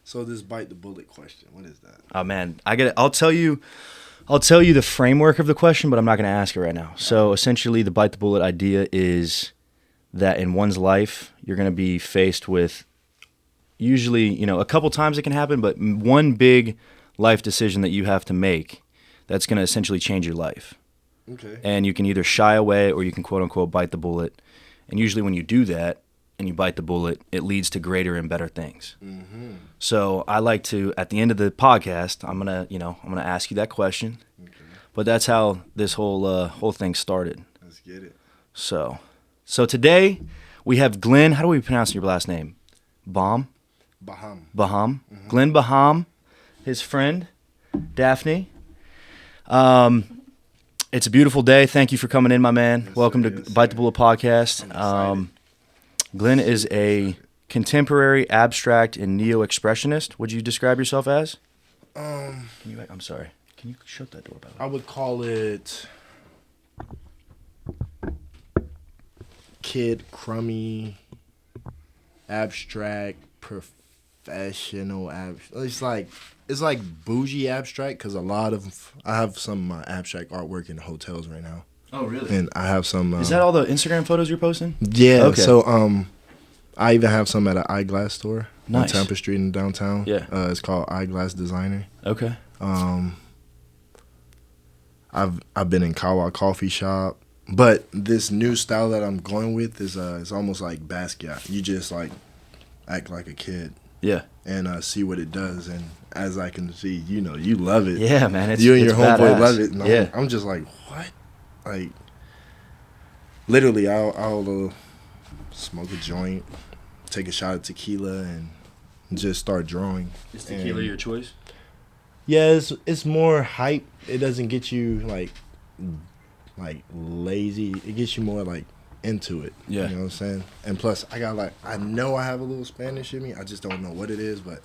So this bite the bullet question, what is that? Oh man, I'll tell you the framework of the question, but I'm not going to ask it right now. So essentially, the bite the bullet idea is that in one's life, you're going to be faced with usually, a couple times it can happen, but one big life decision that you have to make that's going to essentially change your life. Okay. And you can either shy away or you can quote unquote bite the bullet. And usually when you do that and you bite the bullet, it leads to greater and better things. Mm-hmm. So I like to, at the end of the podcast, I'm gonna ask you that question. Okay. But that's how this whole thing started. Let's get it. So today we have Glen. How do we pronounce your last name? Baham. Mm-hmm. Glen Baham, his friend Daphne. It's a beautiful day. Thank you for coming in, my man. Yes, Welcome sir. to Bite the Bullet podcast. Glen is a contemporary, abstract, and neo-expressionist. Would you describe yourself as? I'm sorry. Can you shut that door, by the way? I would call it kid crummy, abstract, professional. It's like bougie abstract because I have some abstract artwork in hotels right now. Oh, really? And I have some. Is that all the Instagram photos you're posting? Yeah. Okay. So I even have some at an eyeglass store on Nice. Tampa Street in downtown. Yeah. It's called Eyeglass Designer. Okay. I've been in Kawa Coffee Shop, but this new style that I'm going with is it's almost like Basquiat. You just like act like a kid. Yeah. And see what it does. And as I can see, you love it. Yeah, man. You and your homeboy badass. love it. And Yeah. I'm just like, what? Like, literally, I'll smoke a joint, take a shot of tequila, and just start drawing. Is tequila your choice? Yeah, it's more hype. It doesn't get you like lazy. It gets you more like into it. Yeah. You know what I'm saying? And plus, I know I have a little Spanish in me. I just don't know what it is, but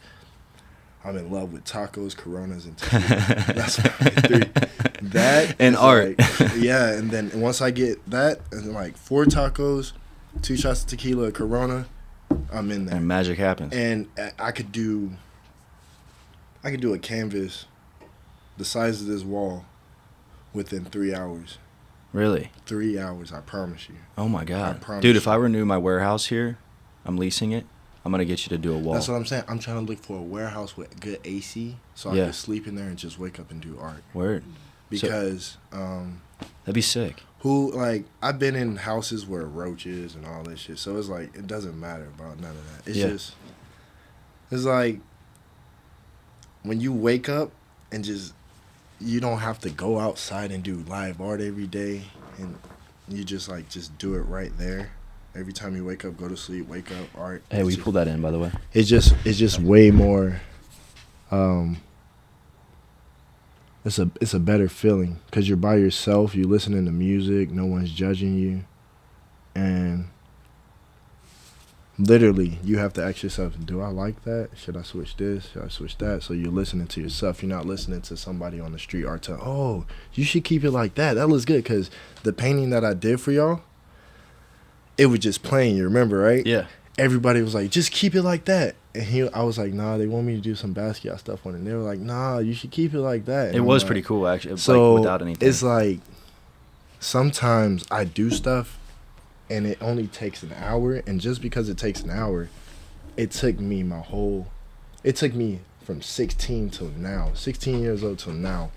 I'm in love with tacos, Coronas, and tequila. That's my three. That and art. Yeah, and then once I get that, and then like 4 tacos, 2 shots of tequila, a Corona, I'm in there. And magic happens. And I could do a canvas the size of this wall within 3 hours. Really? 3 hours, I promise you. Oh my God. promise Dude, you. if I renew my warehouse here, I'm leasing it. I'm going to get you to do a wall. That's what I'm saying. I'm trying to look for a warehouse with good AC so I Yeah. can sleep in there and just wake up and do art. Word. Because That'd be sick. I've been in houses where roaches and all that shit, so it's like it doesn't matter about none of that. It's like when you wake up and just you don't have to go outside and do live art every day, and you just do it right there. Every time you wake up, go to sleep, wake up, art. Hey, we pulled that in, by the way. It's just way more. It's a better feeling because you're by yourself. You're listening to music. No one's judging you, and literally you have to ask yourself: do I like that? Should I switch this? Should I switch that? So you're listening to yourself. You're not listening to somebody on the street or tell, oh, you should keep it like that. That looks good. Because the painting that I did for y'all, it was just plain. You remember, right? Yeah. Everybody was like, just keep it like that. And I was like, nah, they want me to do some Basquiat stuff on it. And they were like, nah, you should keep it like that. And It I'm was like, pretty cool, actually. so without anything. it's like sometimes I do stuff and it only takes an hour. And just because it takes an hour, it took me from 16 till now, 16 years old till now,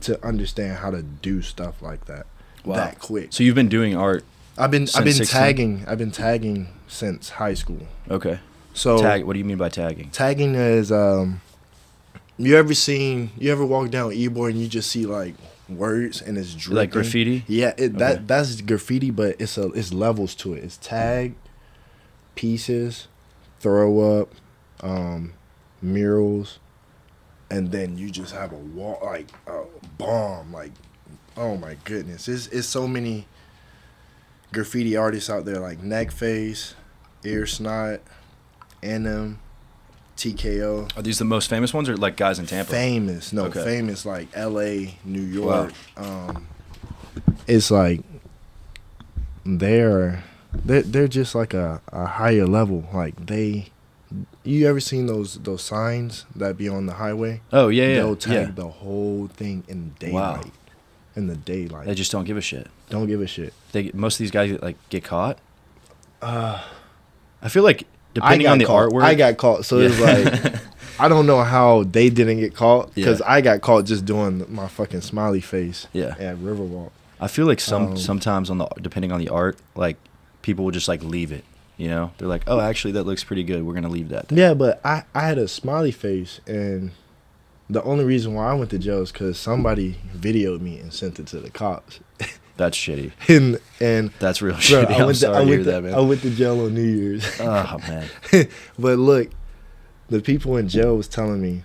to understand how to do stuff like that. Wow. That quick. So you've been doing art. I've been 16? tagging since high school. Okay. So What do you mean by tagging? tagging is you ever walk down Ybor and you just see like words and it's dripping? Like graffiti? Yeah, Okay. that's graffiti, but it's levels to it. It's tag, pieces, throw up, murals, and then you just have a wall like a bomb. Like, oh my goodness, it's so many graffiti artists out there like Neckface, Ear Snot, NM, TKO. Are these the most famous ones or like guys in Tampa? Famous like LA, New York. Wow. It's like they're just like a higher level. Like they You ever seen those signs that be on the highway? Oh yeah, yeah. They'll tag the whole thing in daylight. Wow. In the daylight. They just don't give a shit. Don't give a shit. Most of these guys like get caught. I feel like depending on the artwork, I got caught. So it's like I don't know how they didn't get caught because I got caught just doing my fucking smiley face. At Riverwalk. I feel like sometimes depending on the art, like people will just like leave it. You know, they're like, oh, actually, that looks pretty good. We're gonna leave that there. Yeah, but I had a smiley face, and the only reason why I went to jail is because somebody videoed me and sent it to the cops. That's shitty. and that's real shitty. I'm sorry to hear that, man. I went to jail on New Year's. Oh man. But look, the people in jail was telling me,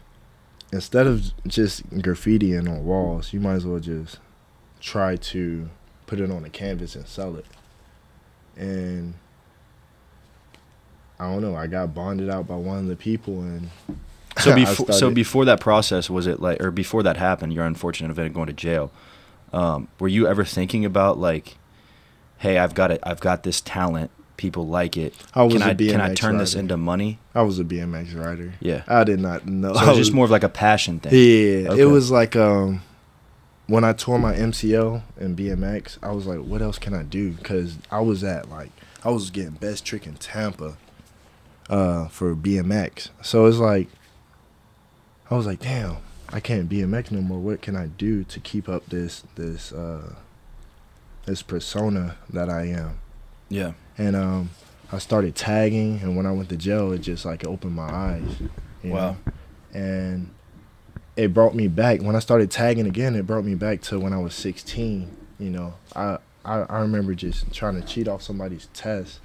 instead of just graffitiing on walls, you might as well just try to put it on a canvas and sell it. And I don't know, I got bonded out by one of the people, and so before that process, was it like, or before that happened, your unfortunate event of going to jail, were you ever thinking about like, hey, I've got this talent, people like it, can I turn this into money? I was a BMX rider. Yeah, I did not know. So it was just more of like a passion thing. Yeah, okay. It was like when I tore my MCL in BMX, I was like, what else can I do? Because I was getting best trick in Tampa for BMX. So it's like, I was like, damn, I can't BMX no more. What can I do to keep up this persona that I am? Yeah. And I started tagging, and when I went to jail, it just like opened my eyes. You know? And it brought me back. When I started tagging again, it brought me back to when I was 16. You know, I remember just trying to cheat off somebody's test,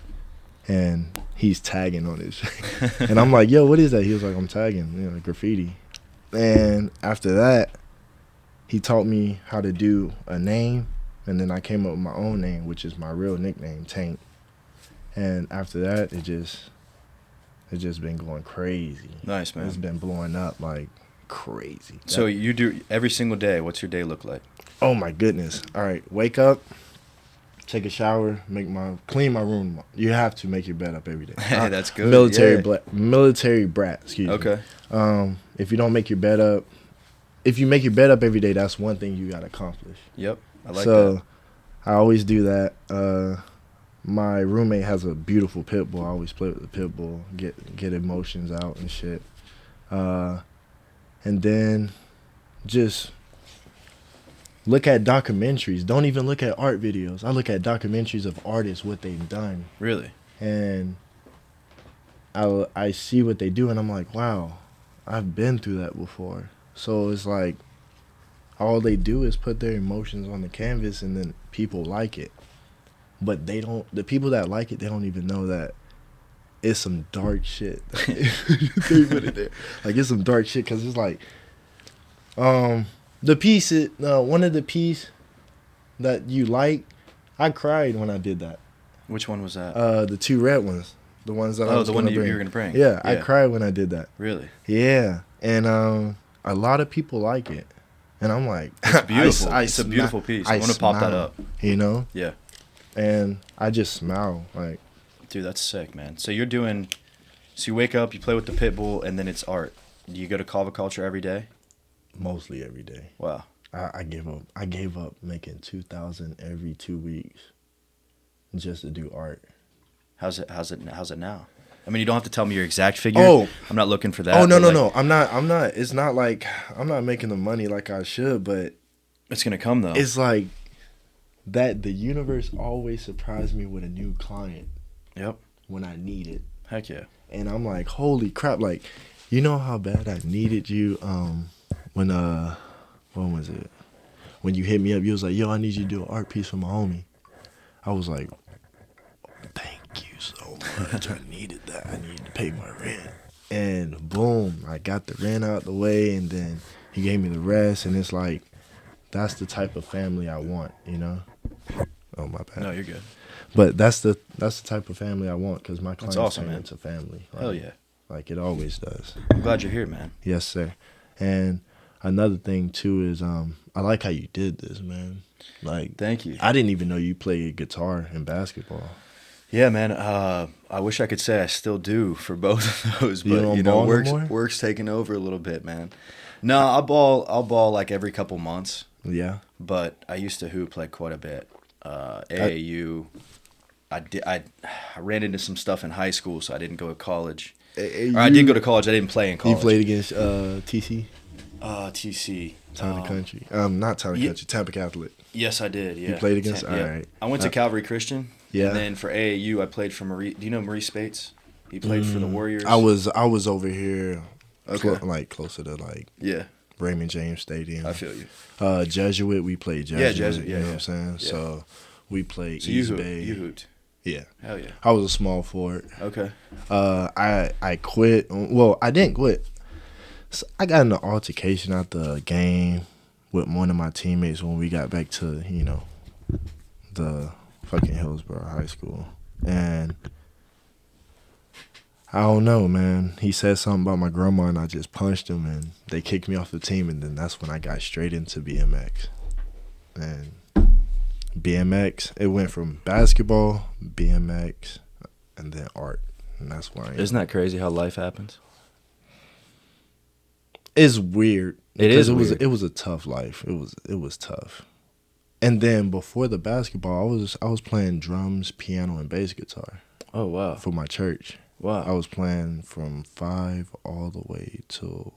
and he's tagging on his. And I'm like, yo, what is that? He was like, I'm tagging, you know, graffiti. And after that, he taught me how to do a name, and then I came up with my own name, which is my real nickname, Tank. And after that, it just been going crazy. Nice, man. It's been blowing up like crazy. So you do every single day. What's your day look like? Oh my goodness. All right, wake up, take a shower, clean my room. You have to make your bed up every day. Hey, that's good. Military brat, excuse me. Okay. If you don't make your bed up, if you make your bed up every day, that's one thing you got to accomplish. Yep, I like that. So I always do that. My roommate has a beautiful pit bull. I always play with the pit bull, get emotions out and shit. And then just look at documentaries. Don't even look at art videos. I look at documentaries of artists, what they've done. Really? And I see what they do, and I'm like, wow, I've been through that before. So it's like all they do is put their emotions on the canvas, and then people like it. But the people that like it, they don't even know that it's some dark shit. They put it there. Like, it's some dark shit, because it's like, the piece, one of the piece that you like, I cried when I did that. Which one was that? The two red ones. The ones that I was the one that you were going to bring. Yeah, I cried when I did that. Really? Yeah. And a lot of people like it. And I'm like, it's beautiful. It's a beautiful piece. I want to pop that up. You know? Yeah. And I just smile. Like, dude, that's sick, man. So you wake up, you play with the pit bull, and then it's art. Do you go to Kava Culture every day? Mostly every day. Wow. I gave up. I gave up making $2,000 every 2 weeks just to do art. How's it now? I mean, you don't have to tell me your exact figure. Oh, I'm not looking for that. Oh no. I'm not. It's not like I'm not making the money like I should, but it's gonna come though. It's like that. The universe always surprised me with a new client. Yep. When I need it. Heck yeah. And I'm like, holy crap! Like, you know how bad I needed you. When was it? When you hit me up, you was like, yo, I need you to do an art piece for my homie. I was like, thank you so much. I needed that. I needed to pay my rent. And boom, I got the rent out the way, and then he gave me the rest. And it's like, that's the type of family I want, you know? Oh, my bad. No, you're good. But that's the type of family I want, because my clients awesome, turn man. into family. Right? Hell yeah. Like it always does. I'm glad you're here, man. Yes, sir. And another thing, too, is I like how you did this, man. Like, thank you. I didn't even know you played guitar in basketball. Yeah, man. I wish I could say I still do for both of those, You but don't ball no more? work's taking over a little bit, man. No, I'll ball like every couple months, Yeah. but I used to hoop like quite a bit. AAU. I ran into some stuff in high school, so I didn't go to college. Or I did go to college. I didn't play in college. You played against TC? TC. Town and Country. Not Town and Country. Tampa Catholic. Yes, I did. Yeah. You played against? Yeah. All right. I went to Calvary Christian. Yeah. And then for AAU, I played for Marie. Do you know Marie Spates? He played for the Warriors. I was over here, Okay. closer to like Yeah. Raymond James Stadium. I feel you. Jesuit, we played Jesuit. Yeah, Jesuit, you know yeah. what I'm saying? Yeah. So we played So East you Bay. hooped. Yeah. Hell yeah. I was a small forward. Okay. I quit. Well, I didn't quit. So I got in an altercation at the game with one of my teammates when we got back to, the fucking Hillsborough High School. And I don't know, man. He said something about my grandma, and I just punched him, and they kicked me off the team, and then that's when I got straight into BMX. And BMX, it went from basketball, BMX, and then art, and that's why I am. Isn't that crazy how life happens? It's weird. It is weird. It was a tough life. It was tough. And then before the basketball, I was playing drums, piano, and bass guitar. Oh, wow. For my church. Wow. I was playing from 5 all the way till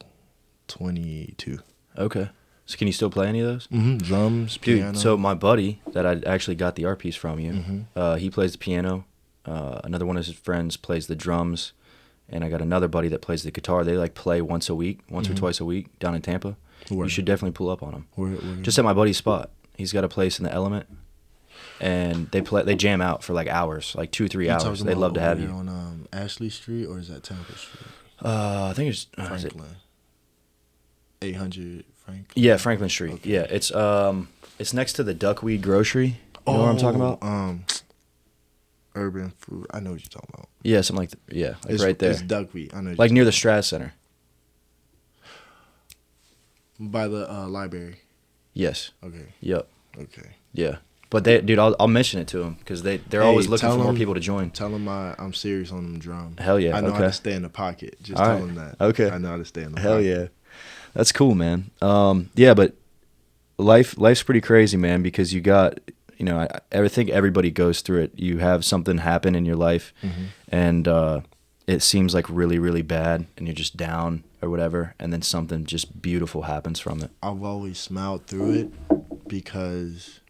22. Okay. So can you still play any of those? Mm-hmm. Drums, piano. Dude, so my buddy that I actually got the art piece from you, Mm-hmm. He plays the piano. Another one of his friends plays the drums. And I got another buddy that plays the guitar. They like play once or twice a week down in Tampa. Where? You should definitely pull up on them. Where? Just at my buddy's spot. He's got a place in the Element, and they jam out for like hours, like 2-3 hours. They'd love to have you on Ashley Street, or is that Tampa Street? I think it's Franklin. 800 Franklin. Yeah, Franklin Street. Okay. Yeah, it's next to the Duckweed Grocery. You know what I'm talking about? Urban Food. I know what you're talking about. Yeah, something like It's right there. It's Duckweed. I know. Like near the Straz Center. By the library. Yes. Okay. Yep. Okay. Yeah. But dude, I'll mention it to them because they're always looking for more people to join. Tell them I'm serious on them drums. Hell yeah. I know okay. how to stay in the pocket. Just All tell right. them that. Okay. I know how to stay in the Hell pocket. yeah. That's cool, man. Yeah, but life's pretty crazy, man, because you got, I think everybody goes through it. You have something happen in your life, and it seems like really, really bad, and you're just down or whatever, and then something just beautiful happens from it. I've always smiled through it because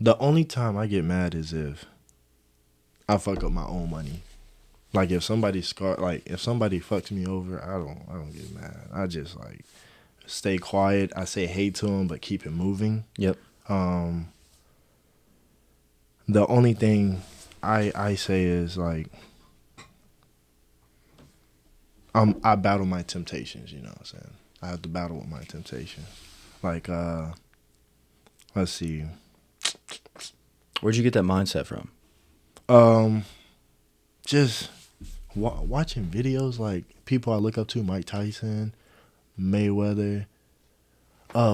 the only time I get mad is if I fuck up my own money. Like if somebody if somebody fucks me over, I don't get mad. I just like stay quiet. I say hey to them, but keep it moving. Yep. The only thing I say is like I battle my temptations, you know what I'm saying? I have to battle with my temptation. Like let's see. Where'd you get that mindset from? Just watching videos like people I look up to, Mike Tyson, Mayweather,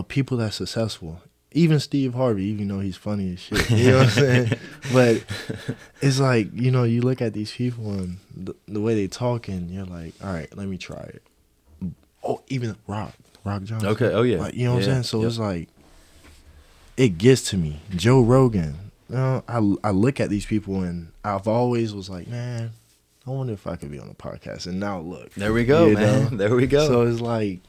people that's successful. Even Steve Harvey, even though he's funny as shit. You know what I'm saying? But it's like, you look at these people and the way they talk and you're like, all right, let me try it. Oh, even Rock Johnson. Okay, oh yeah. Like, you know what I'm saying? So yep. it's like, it gets to me. Joe Rogan. I look at these people and I've always was like, man, I wonder if I could be on a podcast. And now look. There we go, man. There we go. So it's like,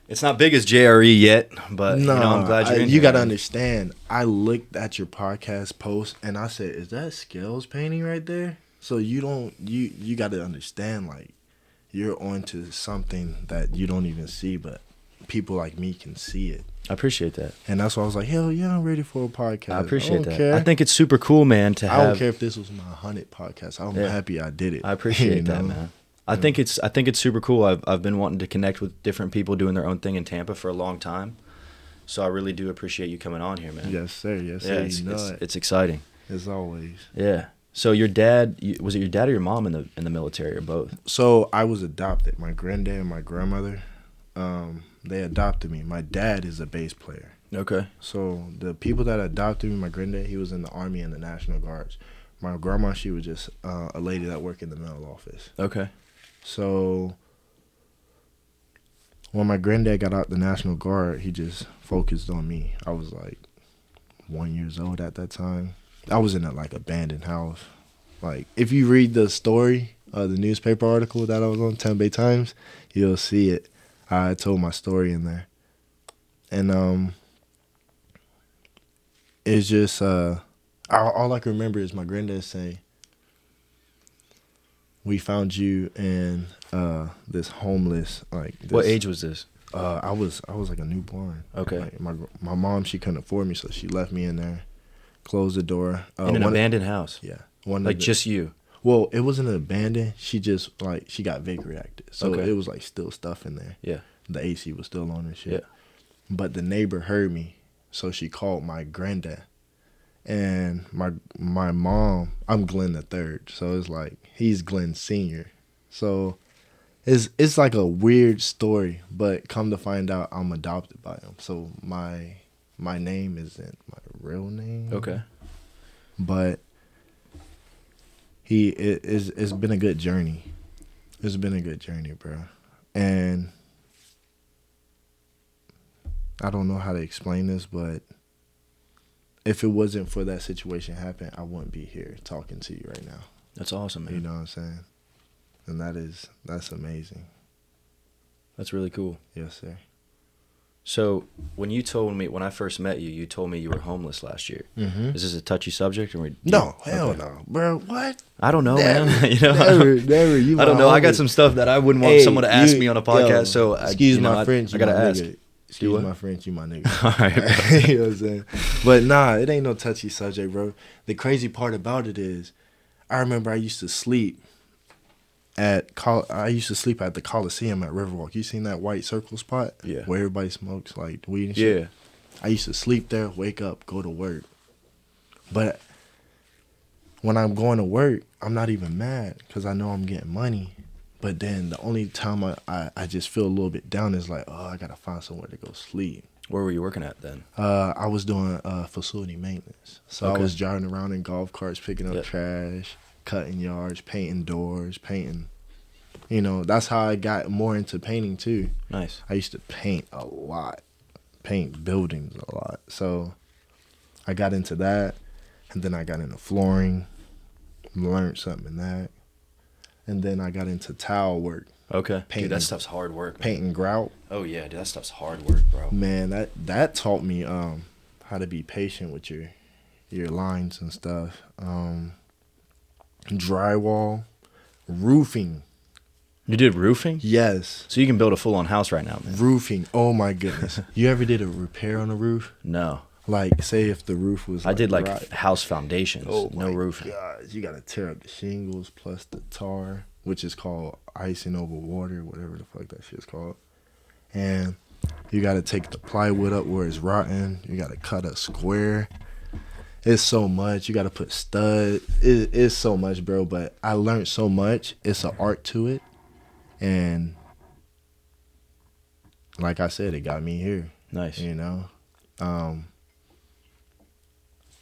it's not big as JRE yet, but I'm glad you're in you here, got to man. understand, I looked at your podcast post and I said, is that scales painting right there? So you got to understand, like, you're onto something that you don't even see, but people like me can see it. I appreciate that. And that's why I was like, hell yeah, I'm ready for a podcast. I appreciate that. Care. I think it's super cool, man, to have. I don't care if this was my 100th podcast. I'm happy I did it. I appreciate that, man. I think it's super cool. I've been wanting to connect with different people doing their own thing in Tampa for a long time. So I really do appreciate you coming on here, man. Yes, sir. Yes, sir. It's exciting. As always. Yeah. So your dad, was it your dad or your mom in the military or both? So I was adopted. My granddad and my grandmother, they adopted me. My dad is a bass player. Okay. So the people that adopted me, my granddad, he was in the Army and the National Guards. My grandma, she was just a lady that worked in the mail office. Okay. So when my granddad got out the National Guard, he just focused on me. I was like 1 year old at that time. I was in a like abandoned house. Like if you read the story, the newspaper article that I was on, Tampa Bay Times, you'll see it. I told my story in there, and it's just all I can remember is my granddad saying, "We found you in this homeless like." This, What age was this? I was like a newborn. Okay. Like my mom, she couldn't afford me, so she left me in there, closed the door. In an abandoned house. Yeah. Like just you. Well, it wasn't an abandoned. She just like she got vapor reacted, so Okay. it was like still stuff in there. Yeah. The AC was still on and shit. Yeah. But the neighbor heard me, so she called my granddad. And my mom, I'm Glenn the third, so it's like he's Glenn Senior. So it's like a weird story, but come to find out, I'm adopted by him. So my name isn't my real name. Okay. But it's been a good journey. It's been a good journey, bro. And I don't know how to explain this, but if it wasn't for that situation happening, I wouldn't be here talking to you right now. That's awesome, man. You know what I'm saying? And that's amazing. That's really cool. Yes, sir. So when I first met you, you told me you were homeless last year. Mm-hmm. Is this a touchy subject? No, hell no, bro. What? I don't know, Never, man. You know, never. You I don't know. I got homie. some stuff that I wouldn't want someone to ask me on a podcast. Yo, so excuse my French. I gotta ask. Nigga. Excuse my French, you my nigga. All right. You know what I'm saying? But nah, it ain't no touchy subject, bro. The crazy part about it is, I remember I used to sleep at the Coliseum at Riverwalk. You seen that white circle spot? Yeah. Where everybody smokes like weed and shit? Yeah. I used to sleep there, wake up, go to work. But when I'm going to work, I'm not even mad because I know I'm getting money. But then the only time I just feel a little bit down is like, oh, I got to find somewhere to go sleep. Where were you working at then? I was doing facility maintenance. So Okay. I was driving around in golf carts, picking up Yep. trash, cutting yards, painting doors, painting. You know, that's how I got more into painting too. Nice. I used to paint a lot, paint buildings a lot. So I got into that, and then I got into flooring, learned something in that. And then I got into tile work. Okay. Painting. Dude, that stuff's hard work, man. Painting grout. Oh, yeah. Dude, that stuff's hard work, bro. Man, that taught me how to be patient with your lines and stuff. Drywall, roofing. You did roofing? Yes. So you can build a full-on house right now, man. Roofing. Oh, my goodness. You ever did a repair on a roof? No. Like, say if the roof was I did like rotten. house foundations. Oh, no my roofing. God. You got to tear up the shingles plus the tar, which is called icing over water, whatever the fuck that shit's called. And you got to take the plywood up where it's rotten. You got to cut a square. It's so much. You got to put stud. It's so much, bro. But I learned so much. It's an art to it. And like I said, it got me here. Nice. You know?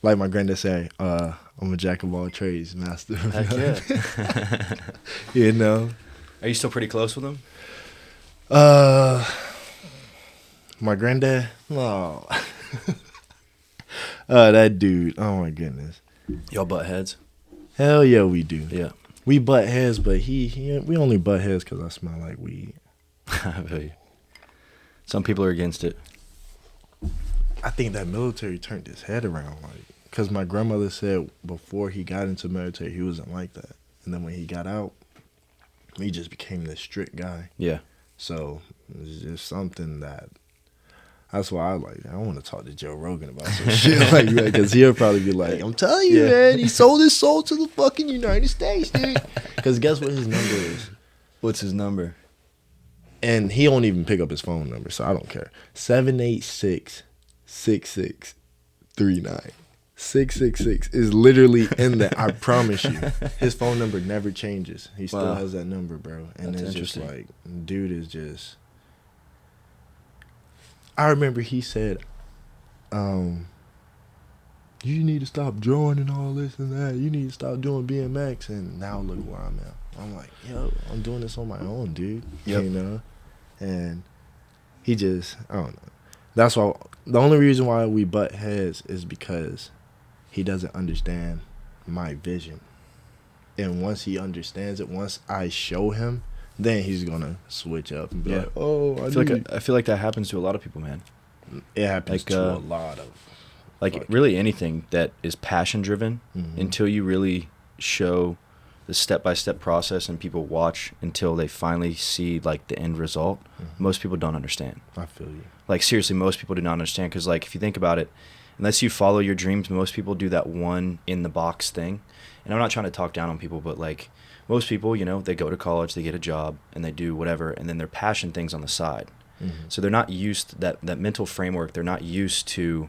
Like my granddad said, I'm a jack of all trades, master. Heck yeah. You know? Are you still pretty close with him? My granddad? No. That dude. Oh my goodness. Y'all butt heads? Hell yeah, we do. Yeah. We butt heads, but we only butt heads because I smell like weed. I feel you. Some people are against it. I think that military turned his head around, like, because my grandmother said before he got into military, he wasn't like that. And then when he got out, he just became this strict guy. Yeah. So it's just something that's why I want to talk to Joe Rogan about some shit like that, because he'll probably be like, I'm telling you, man, he sold his soul to the fucking United States, dude. Because guess what his number is? What's his number? And he don't even pick up his phone number, so I don't care. 786-6639. 666 is literally in there. I promise you. His phone number never changes. He still has that number, bro. And That's it's just interesting. like, dude is just... I remember he said, you need to stop drawing and all this and that. You need to stop doing BMX. And now look where I'm at. I'm like, yo, I'm doing this on my own, dude. Yep. You know? And he just, I don't know. That's why, the only reason why we butt heads is because he doesn't understand my vision. And once he understands it, once I show him, then he's going to switch up and be like, oh, I feel like that happens to a lot of people, man. It happens to a lot of. Like, really anything that is passion-driven, until you really show the step-by-step process and people watch until they finally see, like, the end result, most people don't understand. I feel you. Like, seriously, most people do not understand. Because, like, if you think about it, unless you follow your dreams, most people do that one in-the-box thing. And I'm not trying to talk down on people, but, like, most people, you know, they go to college, they get a job, and they do whatever, and then their passion things on the side. So they're not used to that mental framework. They're not used to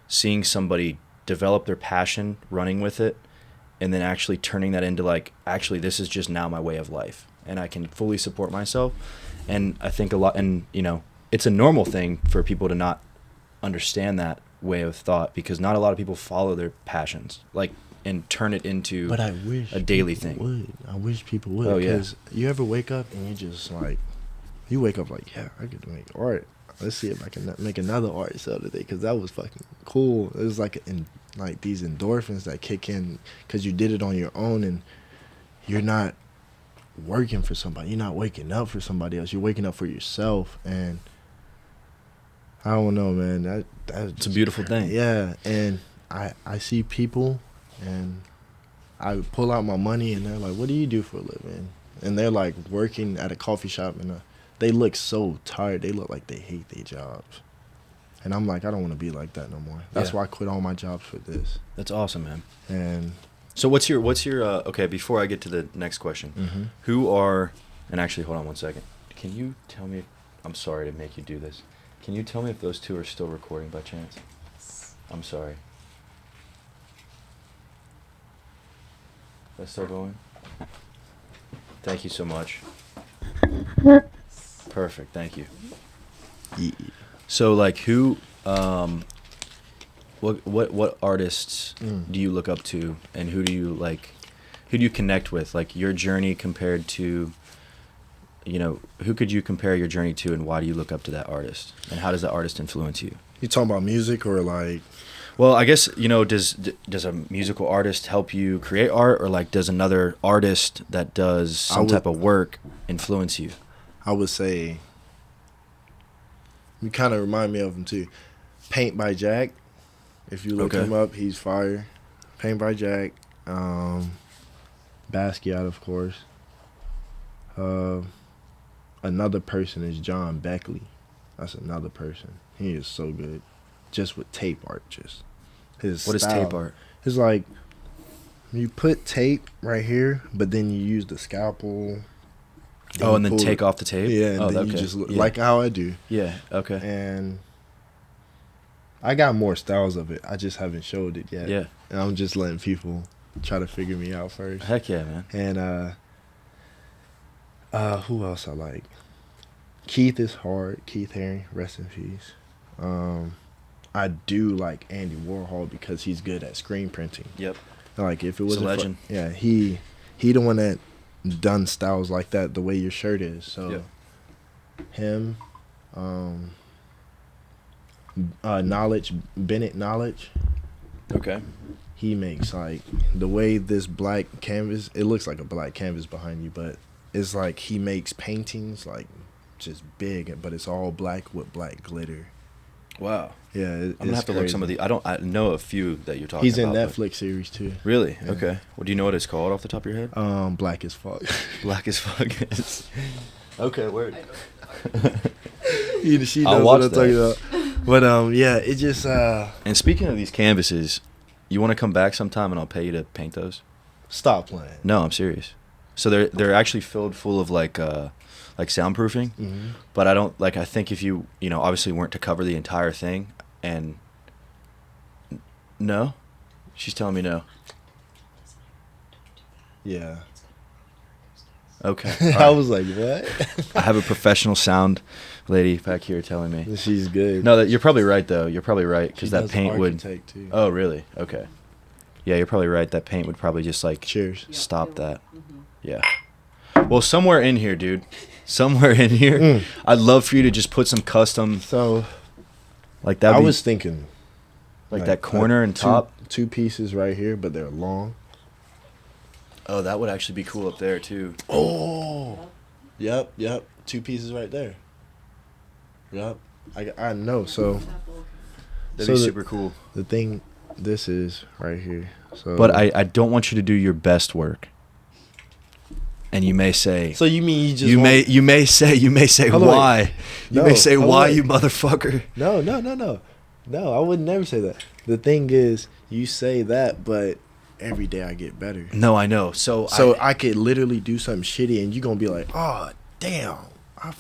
seeing somebody develop their passion, running with it, and then actually turning that into, like, actually, this is just now my way of life, and I can fully support myself. And I think a lot, and, you know, it's a normal thing for people to not understand that way of thought, because not a lot of people follow their passions, like, and turn it into but I wish a daily thing. I wish people would. Oh, yeah. Because you ever wake up and you just, like, you wake up like, yeah, I could make art. Let's see if I can make another art cell today, because that was fucking cool. It was like like these endorphins that kick in because you did it on your own, and you're not working for somebody. You're not waking up for somebody else. You're waking up for yourself. And I don't know, man. That's a beautiful thing. Yeah, and I see people, and I pull out my money, and they're like, "What do you do for a living?" And they're like working at a coffee shop, and they look so tired. They look like they hate their jobs. And I'm like, I don't want to be like that no more. That's why I quit all my jobs for this. That's awesome, man. And so what's your okay, before I get to the next question, who are, and actually, hold on one second. Can you tell me, I'm sorry to make you do this. Can you tell me if those two are still recording by chance? I'm sorry. That's still going? Thank you so much. Perfect, thank you. Yeah. So, like, who, what artists do you look up to, and who do you connect with? Like, your journey compared to, you know, who could you compare your journey to, and why do you look up to that artist, and how does that artist influence you? You talking about music or like? Well, I guess, you know, does a musical artist help you create art, or, like, does another artist that does some type of work influence you? I would say, you kind of remind me of him too. Paint by Jack. If you look him up, he's fire. Paint by Jack. Basquiat, of course. Another person is John Beckley. That's another person. He is so good. Just with tape art, just his What style. is tape art? It's like you put tape right here, but then you use the scalpel. Oh, and then take off the tape? Yeah, and then you just like how I do. Yeah, okay. And I got more styles of it. I just haven't showed it yet. Yeah. And I'm just letting people try to figure me out first. Heck yeah, man. And who else I like? Keith is hard. Keith Haring, rest in peace. I do like Andy Warhol because he's good at screen printing. Yep. Like if it was a legend. He the one that done styles like that the way your shirt is. So him, Bennett Knowledge. Okay. He makes like the way this black canvas, it looks like a black canvas behind you, but it's like he makes paintings like just big, but it's all black with black glitter. Wow. Yeah, I'm gonna have to look some of the. I know a few that you're talking He's about. in Netflix series too. Really? Yeah. Okay. Well, do you know what it's called off the top of your head? Black as fuck. Black as fuck. Okay, word. She knows what I'm talking about. But yeah, it just. And speaking of these canvases, you want to come back sometime and I'll pay you to paint those? Stop playing. No, I'm serious. So they're actually filled full of like soundproofing, but I don't like. I think if you obviously weren't to cover the entire thing, and no, she's telling me no. Yeah. Okay. I was like, what? I have a professional sound lady back here telling me. She's good. No, you're probably right though. You're probably right because She that does paint would. architect, too. Oh, really? Okay. Yeah, you're probably right. That paint would probably just like Cheers. stop that. Yeah. Well, somewhere in here, dude. Somewhere in here, I'd love for you to just put some custom. So, like that. I was thinking, like that corner and top. Two pieces right here, but they're long. Oh, that would actually be cool up there too. Oh. Yep. 2 pieces right there. Yep. I know. So That'd be super cool. The thing, this is right here. So, but I don't want you to do your best work. And you may say. So you mean you just? You may say why? You may say why, you motherfucker. No. I would never say that. The thing is, you say that, but every day I get better. No, I know. So I could literally do something shitty, and you're gonna be like, oh damn.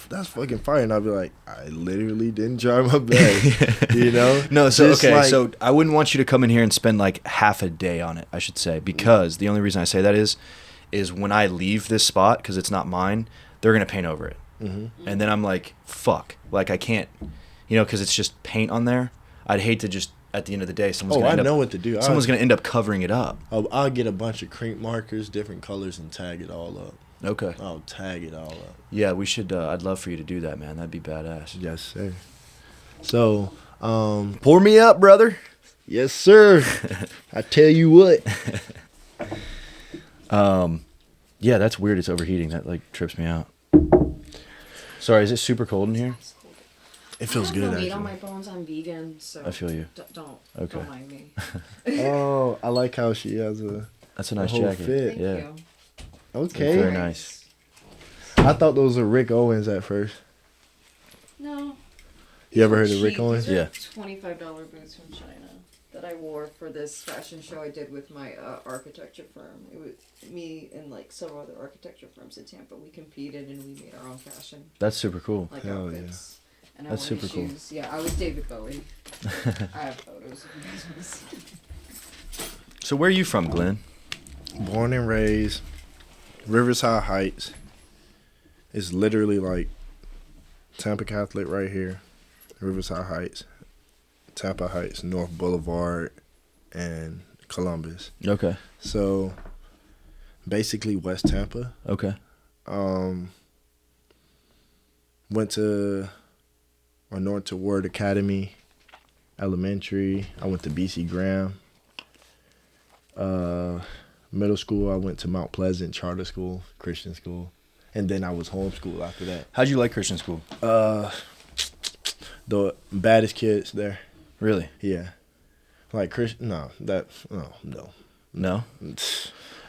That's fucking fire, and I'll be like, I literally didn't try my best, you know? No, so just okay, like, so I wouldn't want you to come in here and spend like half a day on it, I should say, because the only reason I say that is when I leave this spot, because it's not mine, they're gonna paint over it, and then I'm like, fuck, like I can't, you know, because it's just paint on there. I'd hate to just at the end of the day, what to do. Someone's gonna end up covering it up. I'll get a bunch of crink markers, different colors, and tag it all up. Okay. I'll tag it all up. Yeah, we should. I'd love for you to do that, man. That'd be badass. Yes, sir. So, pour me up, brother. Yes, sir. I tell you what. Yeah, that's weird. It's overheating. That like trips me out. Sorry, is it super cold in here? It feels good. I have no actually. meat on my bones. I'm vegan, so I feel you. Don't mind me. Oh, I like how she has That's a nice whole jacket. fit. Thank Yeah. you. Okay. Very nice. I thought those were Rick Owens at first. No. You ever heard of Rick Cheap. Owens? These are Yeah. $25 boots from China that I wore for this fashion show I did with my architecture firm. It was me and like several other architecture firms in Tampa. We competed and we made our own fashion, That's super cool. like Hell outfits. And That's I wore super cool. shoes. Yeah, I was David Bowie. I have photos if you guys want to see. So where are you from, Glenn? Born and raised, Riverside Heights. It's literally like Tampa Catholic right here, Riverside Heights, Tampa Heights, North Boulevard, and Columbus. Okay. So basically West Tampa. Okay. Went to North Ward Academy Elementary. I went to BC Graham. Middle school, I went to Mount Pleasant Charter School, Christian school. And then I was homeschooled after that. How'd you like Christian school? The baddest kids there. Really? Yeah. Like Christian, no. No.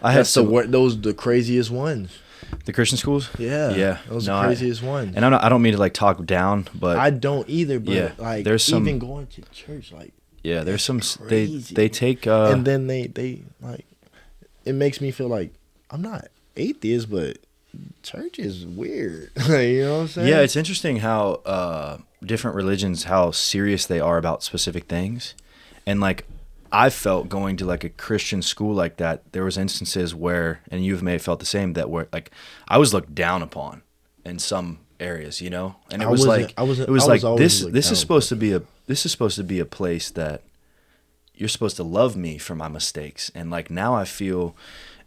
I had Those the craziest ones. the Christian schools. Yeah. Those are the craziest ones. And I don't mean to like talk down, but I don't either, but yeah, like there's some, even going to church, like yeah, there's some crazy. they take and then they like it makes me feel like I'm not atheist, but church is weird. You know what I'm saying? yeah, it's interesting how different religions, how serious they are about specific things. And like I felt going to like a Christian school like that, there was instances where, and you may have felt the same, that where like I was looked down upon in some areas, you know? And it was like this is supposed to be a place that you're supposed to love me for my mistakes. And like now I feel,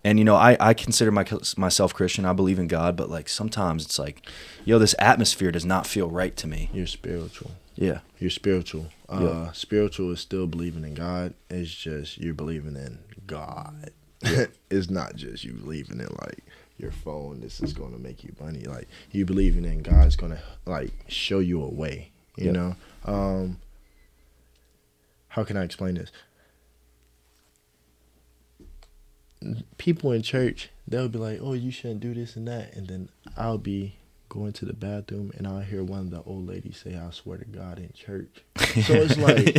and you know, I consider myself Christian. I believe in God, but like sometimes it's like, yo, this atmosphere does not feel right to me. You're spiritual. Yeah. You're spiritual. Yeah. Spiritual is still believing in God. It's just you're believing in God. It's not just you believing in like your phone. This is going to make you money. Like you believing in God's going to like show you a way. You know. How can I explain this? People in church, they'll be like, "Oh, you shouldn't do this and that," and then I'll be going to the bathroom and I'll hear one of the old ladies say, "I swear to God," in church. So it's like,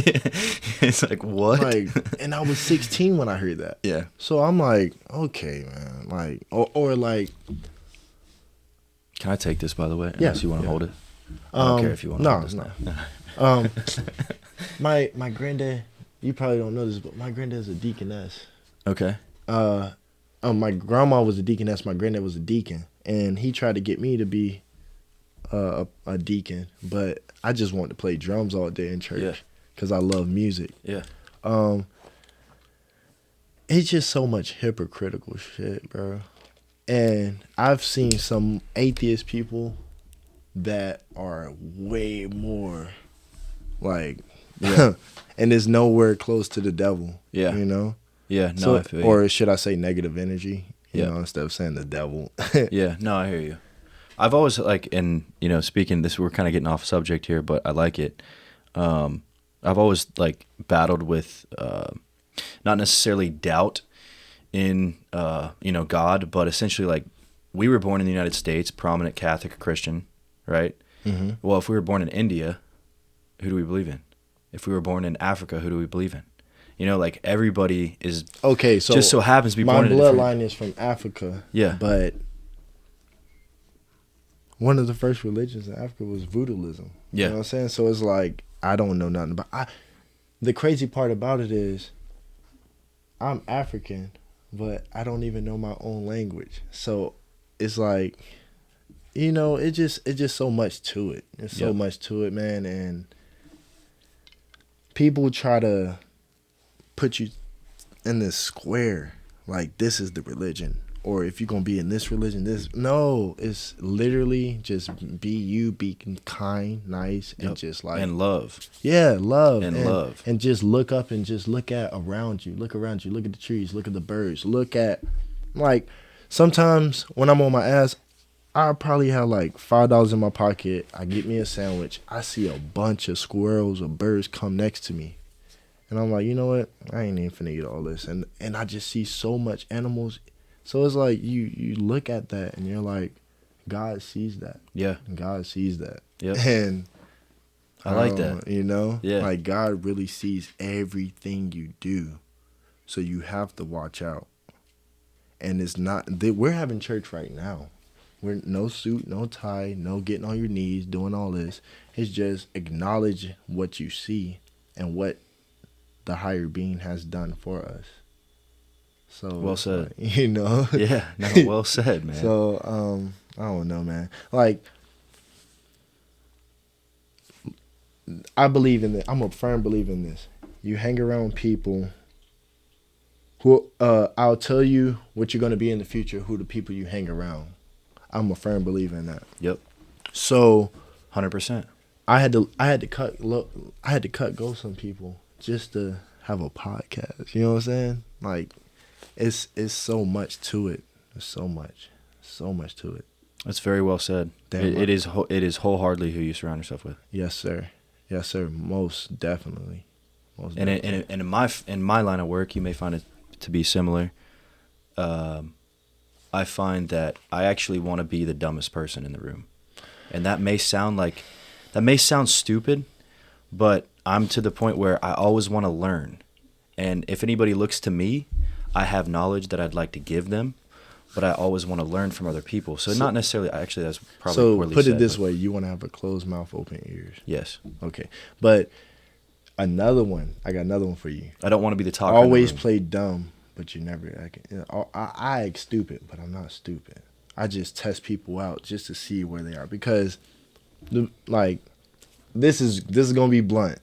it's like what? Like, and I was 16 when I heard that. Yeah. So I'm like, okay, man, like, or like. Can I take this, by the way? Yeah. Unless you want to hold it. I don't care if you want to hold this now. My granddad, you probably don't know this, but my granddad's a deaconess. Okay. My grandma was a deaconess. My granddad was a deacon, and he tried to get me to be a deacon, but I just wanted to play drums all day in church because I love music. Yeah. It's just so much hypocritical shit, bro. And I've seen some atheist people that are way more like, and it's nowhere close to the devil. Yeah. You know? Yeah, no, So, I feel you. or should I say negative energy? You know, instead of saying the devil. Yeah, no, I hear you. I've always like, and you know, speaking this, we're kind of getting off subject here, but I like it. I've always like battled with not necessarily doubt in you know, God, but essentially like we were born in the United States, prominent Catholic Christian, right? Mm-hmm. Well, if we were born in India, who do we believe in? If we were born in Africa, who do we believe in? You know, like everybody is okay. So just so happens to be born in my bloodline is from Africa. Yeah, but one of the first religions in Africa was voodooism. Yeah, you know what I'm saying. So it's like I don't know nothing about. The crazy part about it is, I'm African, but I don't even know my own language. So it's like, you know, it's just so much to it. It's so much to it, man. And people try to put you in this square, like this is the religion, or if you're gonna be in this religion, this. No, it's literally just be you, be kind, nice, and just like and love. Yeah, love and love, and just look up and just look at around you, look around you, look at the trees, look at the birds, look at like sometimes when I'm on my ass, I probably have like $5 in my pocket. I get me a sandwich. I see a bunch of squirrels or birds come next to me. And I'm like, you know what? I ain't even finna eat all this. And I just see so much animals. So it's like you look at that and you're like, God sees that. Yeah. God sees that. Yeah. And I like that. You know? Yeah. Like God really sees everything you do. So you have to watch out. And it's not, we're having church right now. We're no suit, no tie, no getting on your knees, doing all this. It's just acknowledge what you see and what the higher being has done for us. So well said. You know? Yeah, no, well said, man. So I don't know, man. Like I believe in this. I'm a firm believer in this. You hang around people who I'll tell you what you're gonna be in the future, who the people you hang around. I'm a firm believer in that. Yep. So 100%. I had to cut go some people just to have a podcast. You know what I'm saying? Like, it's so much to it. There's so much to it. That's very well said. It is wholeheartedly who you surround yourself with. Yes, sir. Yes, sir. Most definitely. And in my line of work, you may find it to be similar. I find that I actually want to be the dumbest person in the room, and that may sound stupid, but I'm to the point where I always want to learn. And if anybody looks to me, I have knowledge that I'd like to give them, but I always want to learn from other people. So not necessarily, actually, that's probably poorly said. So put it this way, you want to have a closed mouth, open ears. Yes. Okay. But I got another one for you. I don't want to be the talker. Always play dumb, but you never, I act stupid, but I'm not stupid. I just test people out just to see where they are. Because, like, this is going to be blunt.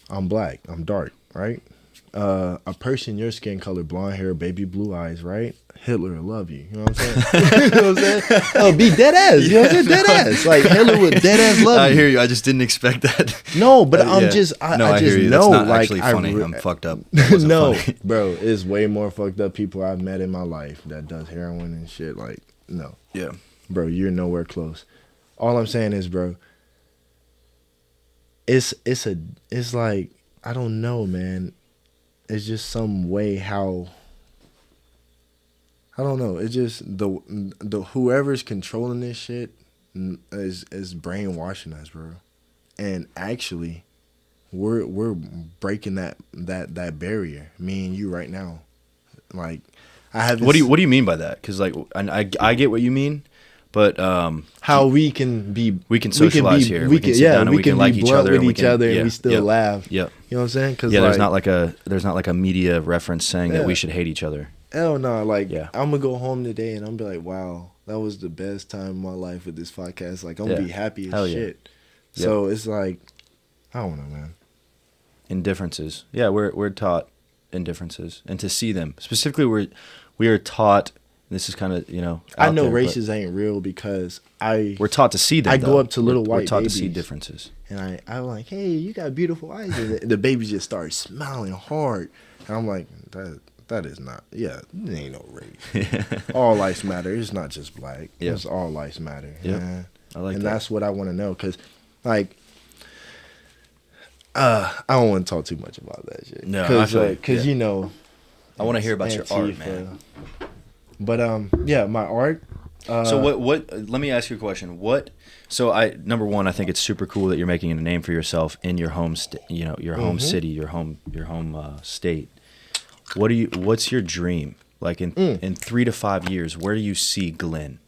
I'm black. I'm dark, right? A person your skin color, blonde hair, baby blue eyes, right? Hitler will love you. You know what I'm saying? You know what I'm saying? Oh, be dead ass. You know what I'm saying? Dead ass. Like Hitler would dead ass love you. I hear you. I just didn't expect that. No, but I hear just you. know. That's not like, actually funny. I'm fucked up. No, funny. Bro, it's way more fucked up people I've met in my life that does heroin and shit. Like, no. Yeah. Bro, you're nowhere close. All I'm saying is, bro, it's like, I don't know, man. It's just some way how, I don't know. It's just the whoever's controlling this shit is brainwashing us, bro. And actually, we're breaking that barrier. Me and you right now. Like, I have. What do you mean by that? Because like, I get what you mean, but how we can socialize here. We can sit down and we can like each other with each other, and we still laugh. Yep. You know what I'm saying? Cause there's not like a media reference saying that we should hate each other. Hell no. Like, I'm gonna go home today and I'm gonna be like, wow, that was the best time of my life with this podcast. Like, I'm gonna be happy as Hell yeah. shit. So it's like, I don't know, man. Indifferences. Yeah, we're taught indifferences, and to see them specifically, we are taught. This is kind of I know races ain't real because we're taught to see them. I go up to little white We're taught babies, to see differences, and I'm like, hey, you got beautiful eyes, and the babies just start smiling hard, and I'm like, that is not, it ain't no race. All lives matter. It's not just black. Yep. It's all lives matter. Yeah, I like that. And that's what I want to know, because like. I don't want to talk too much about that shit. No, because I want to hear about your art, man. But my art. So what? Let me ask you a question. Number one, I think it's super cool that you're making a name for yourself in your home, your home city, your home state. What's your dream? Like in 3 to 5 years, where do you see Glen?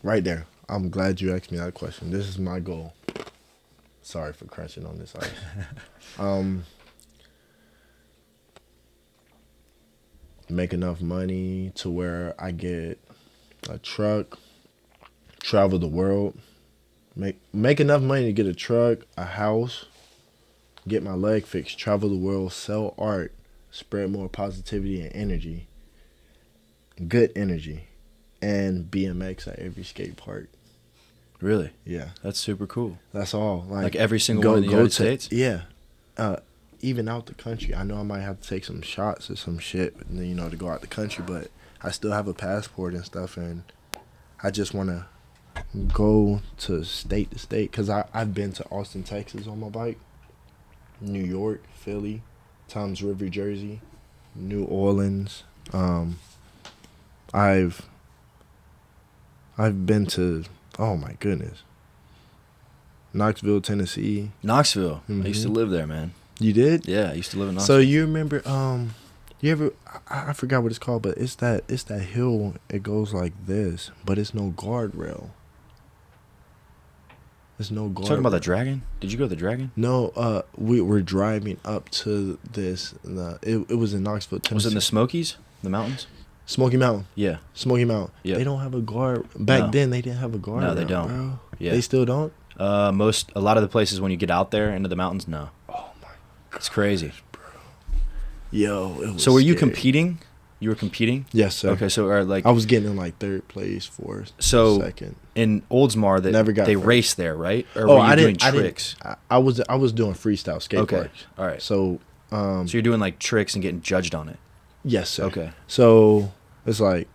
Right there. I'm glad you asked me that question. This is my goal. Sorry for crunching on this ice. Make enough money to where I get a truck, travel the world, make enough money to get a truck, a house, get my leg fixed, travel the world, sell art, spread more positivity and energy, good energy, and BMX at every skate park. Really? Yeah. That's super cool. That's all. Like every single one in the United States? Yeah. Even out the country. I know I might have to take some shots or some shit, to go out the country, but I still have a passport and stuff, and I just want to go to state, because I've been to Austin, Texas on my bike, New York, Philly, Toms River, Jersey, New Orleans. I've been to, oh my goodness, Knoxville, Tennessee. Knoxville. I used to live there, man. You did? Yeah, I used to live in Knoxville. So you remember, you ever, I forgot what it's called, but it's that hill, it goes like this, but it's no guardrail. There's no guardrail. Talking about the Dragon? Did you go to the Dragon? No, we were driving up to this, it was in Knoxville, Tennessee. Was it in the Smokies? The mountains? Smoky Mountain. Yeah. Smoky Mountain. Yeah. They don't have a guard. Back then, they didn't have a guard. No, they don't. Bro. Yeah. They still don't? A lot of the places when you get out there into the mountains, no. Oh my God. It's crazy. Bro. Yo, it was So were you scary. competing? You were competing? Yes, sir. Okay, so I was getting in like third place, fourth, second. In Oldsmar, they first. race there, right? Or were you doing tricks? I was doing freestyle skateboards. Okay, all right. So, so you're doing like tricks and getting judged on it. Yes, sir. Okay. So it's like,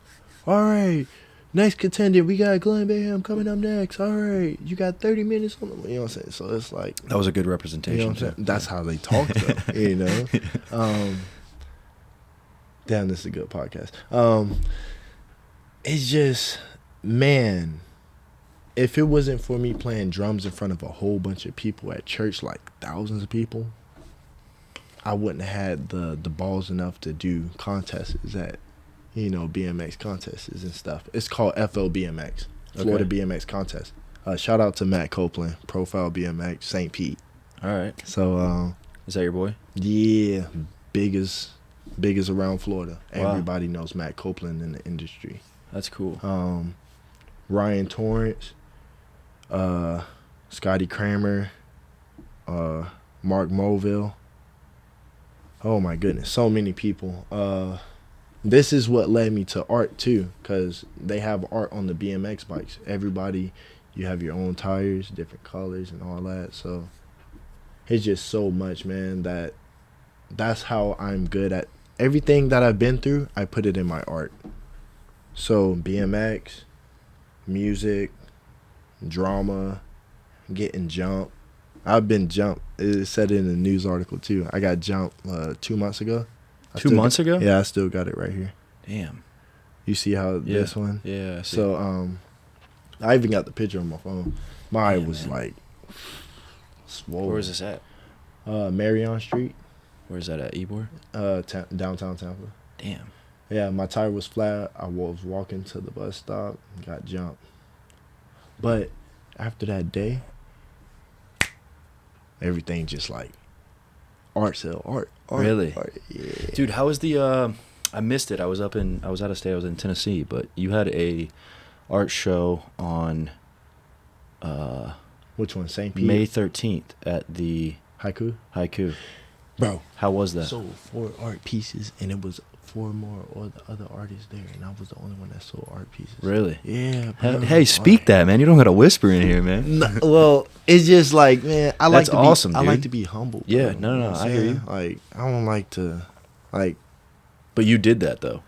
all right, next contender, we got Glen Baham coming up next. All right, you got 30 minutes on them. You know what I'm saying? So it's like, that was a good representation. You know what I'm saying? That's how they talk, though. Damn, this is a good podcast. It's just, man, if it wasn't for me playing drums in front of a whole bunch of people at church, like thousands of people, I wouldn't have had the balls enough to do contests at, BMX contests and stuff. It's called FLBMX, Florida BMX Contest. Shout out to Matt Copeland, Profile BMX, St. Pete. All right. So, is that your boy? Yeah, biggest around Florida. Wow. Everybody knows Matt Copeland in the industry. That's cool. Ryan Torrance, Scotty Kramer, Mark Moville. Oh my goodness, so many people. This is what led me to art too, because they have art on the BMX bikes. Everybody, you have your own tires, different colors and all that. So it's just so much, man, that's how I'm good at everything that I've been through. I put it in my art. So BMX, music, drama, getting jumped. I've been jumped. It said it in the news article too. I got jumped 2 months ago. 2 months ago? Yeah, I still got it right here. Damn. You see how this one? Yeah, I see. So I even got the picture on my phone. My eye was like swollen. Where is this at? Marion Street. Where's that at? Ybor? Downtown Tampa. Damn. Yeah, my tire was flat. I was walking to the bus stop, got jumped. But after that day, everything just like art sale, art. Really? Art, yeah. Dude, how is the I missed it. I was out of state. I was in Tennessee, but you had a art show on Which one? St. Pete? May 13th at the Haiku. Bro, how was that? Sold 4 art pieces, and it was 4 more other artists there, and I was the only one that sold art pieces. Really? Yeah. Bro. Hey, speak that, man. You don't got to whisper in here, man. No, well, it's just like, man, I like That's to awesome, be, I dude. like to be humble. Bro. Yeah, no, You know what I'm I hear saying? you. Like, I don't like to, like, But you did that though.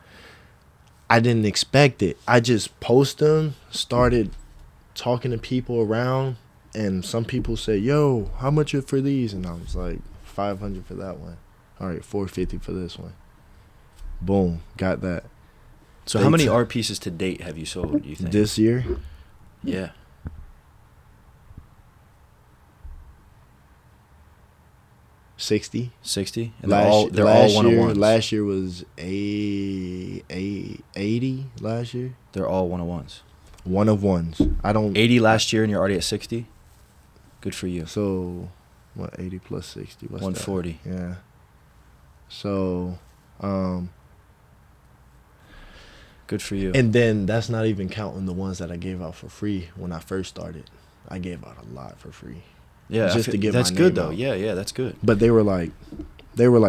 I didn't expect it. I just post them, started talking to people around, and some people said, "Yo, how much for these?" And I was like, $500 for that one. All right, $450 for this one. Boom, got that. So how many art pieces to date have you sold, do you think? This year? Yeah. 60. 60? And they're all one-on-ones. Last year was 80 last year. They're all one-on-ones. One of ones. I don't 80 last year and you're already at 60? Good for you. So what, 80 plus 60? What's 140. that? Yeah. So good for you. and then that's not even counting the ones that I gave out for free when I first started. I gave out a lot for free. Yeah, just to get that's my good name though. out. Yeah, that's good. But they were like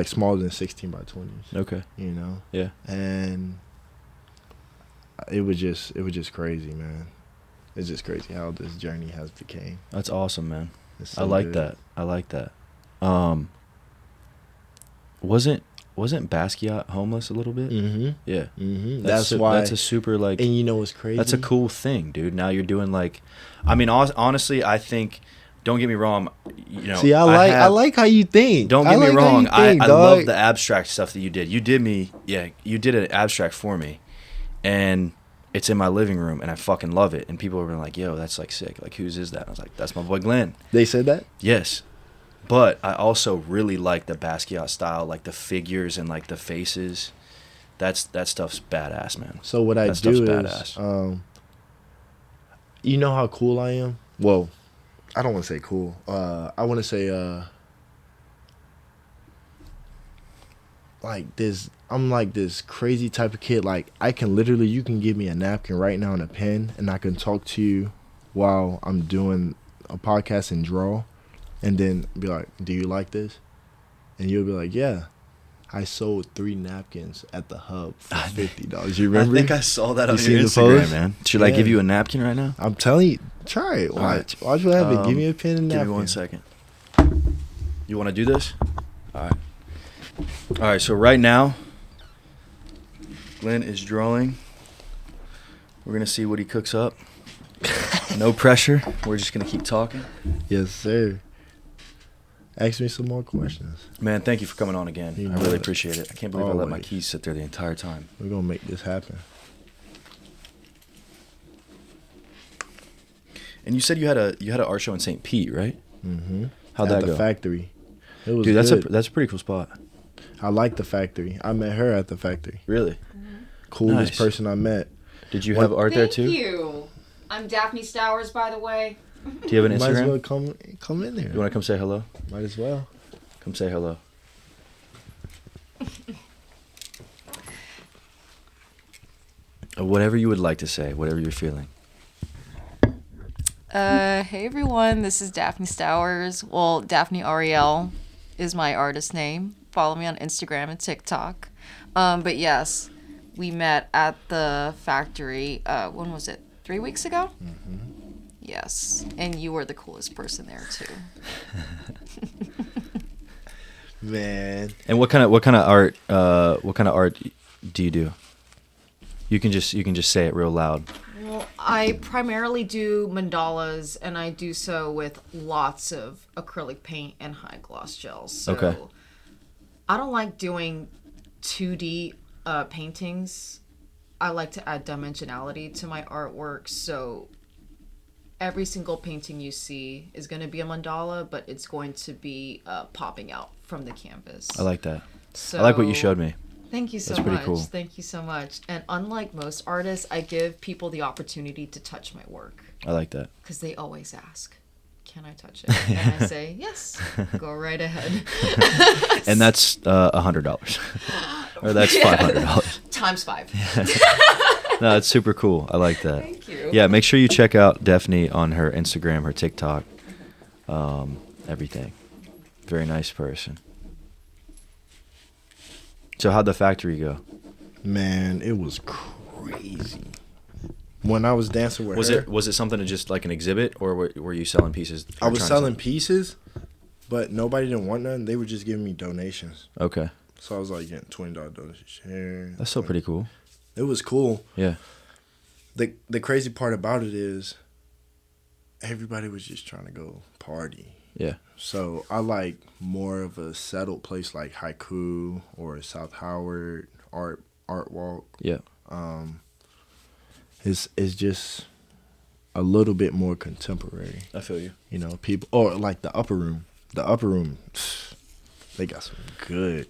smaller than 16 by 20s. Okay. You know? Yeah. And it was just crazy, man. It's just crazy how this journey has became. That's awesome, man. It's so I like good. that. I like that. Wasn't Basquiat homeless a little bit? Mm-hmm. Yeah. Mm-hmm. That's why. That's a super like. And you know what's crazy? That's a cool thing, dude. Now you're doing like, I mean, honestly, I think. Don't get me wrong. You know. See, I like how you think. Don't get me wrong. I dog. love the abstract stuff that you did. You did an abstract for me, and it's in my living room, and I fucking love it. And people were like, "Yo, that's like sick. Like, whose is that?" And I was like, "That's my boy Glen." They said that? Yes. But I also really like the Basquiat style, like the figures and like the faces. That stuff's badass, man. So what I That stuff's do badass. is, you know how cool I am? Well, I don't want to say cool. I want to say, like this. I'm like this crazy type of kid. Like I can literally, you can give me a napkin right now and a pen, and I can talk to you while I'm doing a podcast and draw, and then be like, "Do you like this?" And you'll be like, "Yeah." I sold 3 napkins at the hub for $50. You remember? I think I saw that on You your seen the Instagram, post? man. Should I give you a napkin right now? I'm telling you, try it. Watch. Watch what happens. Give me a pen and napkin. Give me 1 second. You want to do this? All right. So right now, Glen is drawing. We're going to see what he cooks up. No pressure. We're just going to keep talking. Yes, sir. Ask me some more questions. Man, thank you for coming on again. You I know really it. appreciate it. I can't believe I let my Always. keys sit there the entire time. We're going to make this happen. And you said you had an art show in St. Pete, right? Mm-hmm. How'd At that the go? factory. It was Dude, good. that's a pretty cool spot. I like the factory. I met her at the factory. Really? Coolest Nice. person I met. Did you have art there too? Thank you. I'm Daphne Stowers, by the way. Do you have an Might as Instagram? well come in there. You want to come say hello? Might as well. Come say hello. Whatever you would like to say, whatever you're feeling. Hey everyone, this is Daphne Stowers. Well, Daphne Ariel is my artist name. Follow me on Instagram and TikTok. But yes, we met at the factory. When was it? 3 weeks ago? Mm-hmm. Yes, and you were the coolest person there too. Man. And what kind of art do you do? You can just say it real loud. Well, I primarily do mandalas, and I do so with lots of acrylic paint and high gloss gels. So Okay. I don't like doing 2D paintings. I like to add dimensionality to my artwork. So every single painting you see is going to be a mandala, but it's going to be popping out from the canvas. I like that. So, I like what you showed me. Thank you so That's pretty much. cool. Thank you so much. And unlike most artists, I give people the opportunity to touch my work I like that. because they always ask, "Can I touch it?" And I say, "Yes, go right ahead." And that's $100. Or that's $500. Times 5. No, it's super cool. I like that. Thank you. Yeah, make sure you check out Daphne on her Instagram, her TikTok, everything. Very nice person. So how'd the factory go? Man, it was crazy. When I was dancing with her, Was it something to just like an exhibit, or were you selling pieces? I was selling pieces, but nobody didn't want none. They were just giving me donations. Okay. So I was like getting $20 donations here. That's still pretty cool. It was cool. Yeah. The crazy part about it is everybody was just trying to go party. Yeah. So I like more of a settled place like Haiku or South Howard Art Walk. Yeah. It's just a little bit more contemporary. I feel you. You know, people or like the upper room. The upper room, they got some good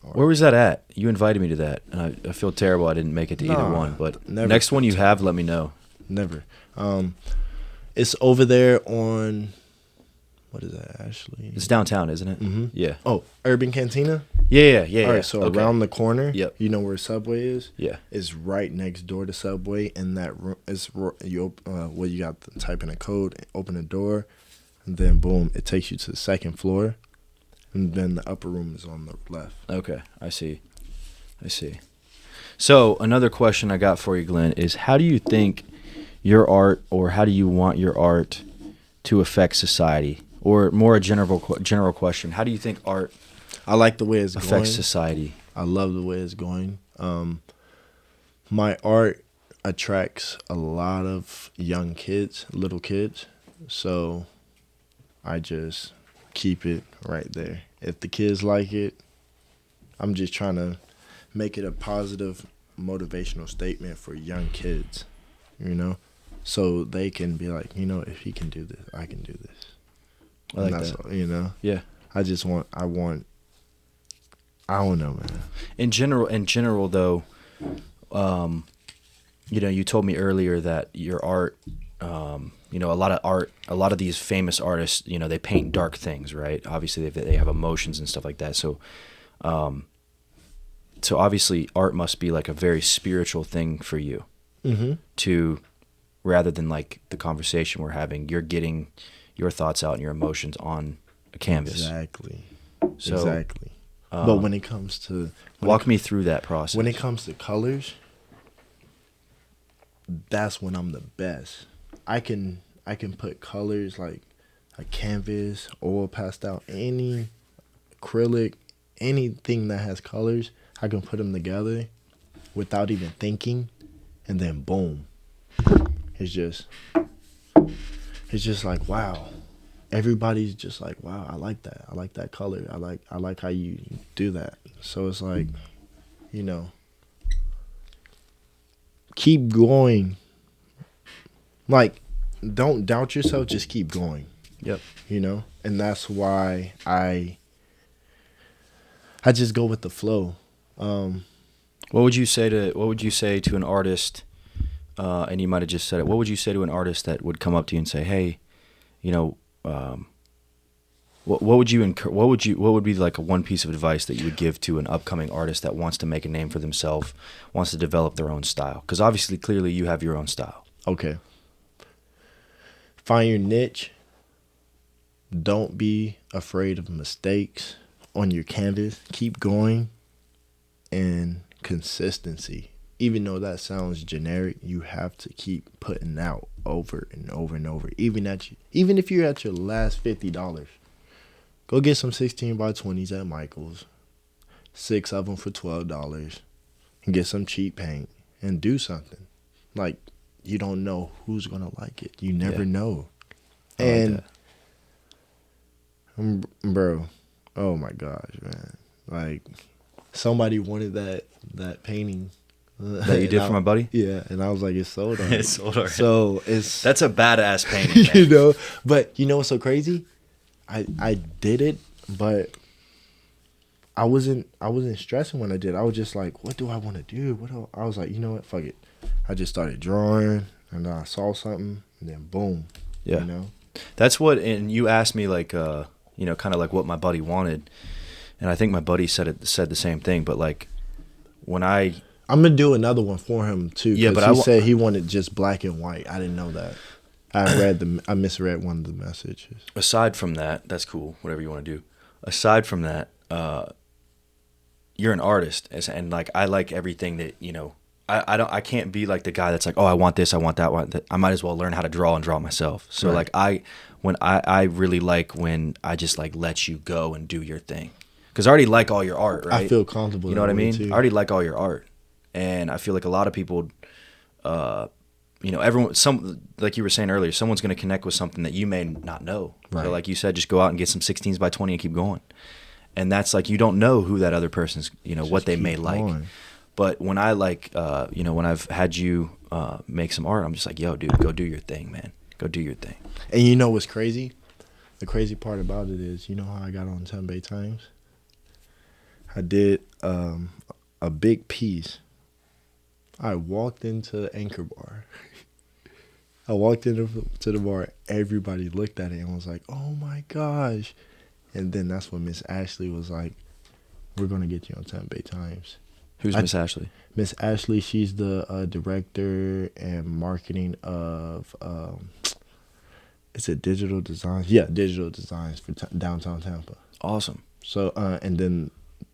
art. Where was that at? You invited me to that, and I feel terrible I didn't make it to either one. But never. next one you have, let me know. Never. It's over there on, what is that, Ashley? It's downtown, isn't it? Mm-hmm. Yeah. Oh, Urban Cantina? Yeah. All right, so Okay. around the corner, Yep. you know where Subway is? Yeah. It's right next door to Subway, and that room is you got to type in a code, open the door, and then boom, it takes you to the second floor, and then the upper room is on the left. Okay, I see. So another question I got for you, Glenn, is how do you think your art, or how do you want your art to affect society? Or more a general question, how do you think art I like the way it's affects going. society? I love the way it's going. My art attracts a lot of young kids, little kids, so I just keep it right there. If the kids like it, I'm just trying to make it a positive motivational statement for young kids, you know, so they can be like, you know, if he can do this, I can do this. I like that's that. all, you know. Yeah. I don't know, man. In general, though, you know, you told me earlier that your art, you know, a lot of these famous artists, you know, they paint dark things, right? Obviously, they have emotions and stuff like that. So, so obviously, art must be like a very spiritual thing for you. Mm-hmm. To, rather than like the conversation we're having, you're getting your thoughts out and your emotions on a canvas. Exactly. So, exactly. But when it comes to walk me through that process. When it comes to colors, that's when I'm the best. I can put colors like a canvas, oil pastel, any acrylic, anything that has colors. I can put them together without even thinking, and then boom, it's just like, wow. Everybody's just like, wow, I like that. I like that color. I like how you do that. So it's like, you know, keep going. Like, don't doubt yourself, just keep going. Yep. You know? And that's why I just go with the flow. What would you say to an artist, and you might have just said it, what would you say to an artist that would come up to you and say, hey, you know, what would be like a one piece of advice that you would give to an upcoming artist that wants to make a name for themselves, wants to develop their own style? Because obviously, clearly, you have your own style. Okay. Find your niche. Don't be afraid of mistakes on your canvas. Keep going. And consistency. Even though that sounds generic, you have to keep putting out over and over and over. Even if you're at your last $50, go get some 16 by 20s at Michael's, 6 of them for $12, and get some cheap paint and do something. Like, you don't know who's gonna like it. You never know. And bro, oh my gosh, man! Like, somebody wanted that painting. That you did for my buddy? Yeah, and I was like, it's sold already. It's sold already. So that's a badass painting, man. You know, but you know what's so crazy? I did it, but I wasn't stressing when I did. I was just like, what do I want to do? I was like, you know what? Fuck it. I just started drawing, and then I saw something, and then boom. Yeah. You know? That's what, and you asked me like, you know, kind of like what my buddy wanted, and I think my buddy said the same thing. But like, I'm gonna do another one for him too. Yeah, but he said he wanted just black and white. I didn't know that. I misread one of the messages. Aside from that, that's cool. Whatever you want to do. Aside from that, you're an artist, and like I like everything that I can't be like the guy that's like, oh, I want this, I want that, I want that. I might as well learn how to draw and draw myself. So right. like I really like when I just like let you go and do your thing, because I already like all your art, right? I feel comfortable. You know what I mean? Too. I already like all your art, and I feel like a lot of people, everyone, like you were saying earlier, someone's going to connect with something that you may not know. Right. So like you said, just go out and get some 16s by 20 and keep going. And that's like, you don't know who that other person's, what they may like. Going. But when I like, when I've had you make some art, I'm just like, yo, dude, go do your thing, man. Go do your thing. And you know what's crazy? The crazy part about it is, you know how I got on Tempe Times? I did a big piece. I walked into Anchor Bar. I walked into the bar. Everybody looked at it and was like, oh, my gosh. And then that's when Miss Ashley was like, we're going to get you on Tempe Times. Who's Miss Ashley? Miss Ashley, she's the director and marketing of, is it digital designs? Yeah, digital designs for downtown Tampa. Awesome. So, and then